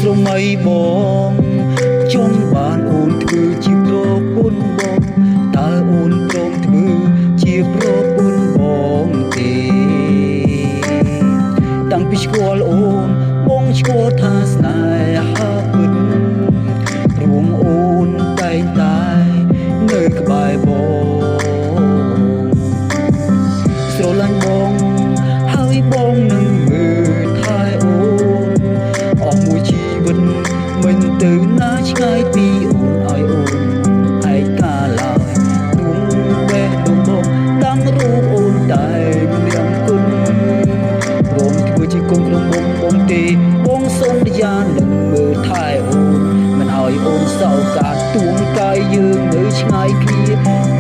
ស្រមៃបងចង់បានអូនធ្វើជាប្រពន្ធបងតើអូនព្រមធ្វើជាប្រពន្ធបងទេតាំងពីស្គាល់អូនបងស្គាល់ថាស្នេហាពិតព្រមអូនតែងតែនៅក្បែរបងស្រឡាញ់បងហើយបងនឹងមើលថែអូនអស់មួយជីវិតមិនទៅណាឆ្ងាយពីអូនឲ្យអូនឯកាឡើយដួងបេះដូងបងតាំងរូបអូនតែមានរំគុណព្រមធ្វើជាកូនក្នុងបងទេបងសូមយ៉ានឹងមើលថែអូនមិនឲ្យអូនសោកកាត់ទួងកាយយើងនៅឆ្ងាយគ្នា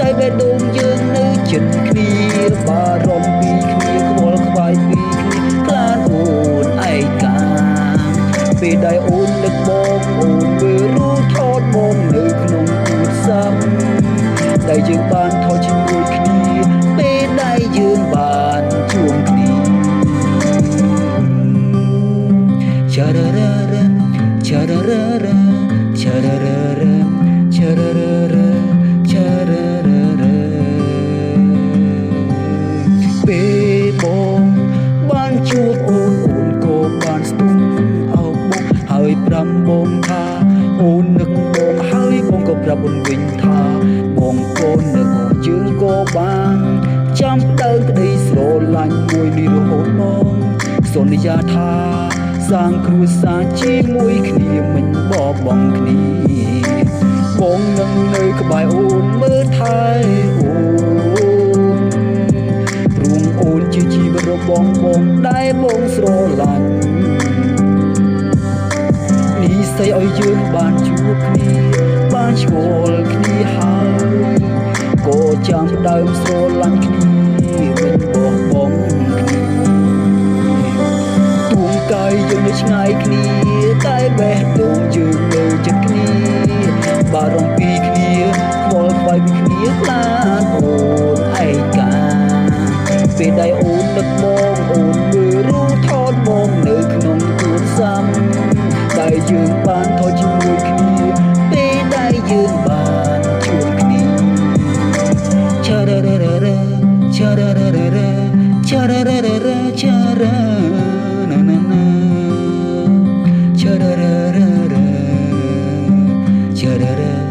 តែបេះដូងយើងនៅជិតគ្នាបារម្ភពីគ្នាខ្វល់ខ្វាយពីគ្នាខ្លាចអូនឯកាពេលដែលអូននឹកបងអូនមើលរូបថតបងនៅក្នុងទូរស័ព្ទដែលយើងបានថតជាមួយគ្នាពេលដែលយើងបានជួបគ្នាចារររចារររចារររចារររចារររពេលបងបានជួបអូនក៏បានស្ទុំហើយប្រាំបងថាអូននឹកបងហើយបងក៏ប្រាប់អូនវិញថាបងកូននឹកអូនយើងក៏បានចាំដើមក្តីស្រឡាញ់មួយនេះរហូតមកសន្យាថាសាងគ្រួសារជាមួយគ្នាមិនបបង់គ្នាបងនឹងនៅក្បែរអូនមើលថែអូនព្រមអូនជាជីវិតរបស់បងដែលបងស្រឡាញ់និស្ស័យឲ្យយើងបានជួបគ្នាបានឆ្ងល់គ្នាហើយក៏ចាំដើមស្រឡាញ់គ្នាវិញបោះបង់គ្នាទួងកាយយើងនៅឆ្ងាយគ្នាតែបេះដូងយើងនៅជិតគ្នាបារម្ភពីគ្នាខ្វល់ខ្វាយពីគ្នាខ្លាចអូនឯកាពេលដែលអូននឹកបងអូនមើលរូបថតបងនៅក្នុងទូរស័ព្ទដែលយើងបានថតជាមួយគ្នាពេលដែលយើងបានជួបគ្នាចាររររចាររររចាររររចារណាណាណាចាររររចាររ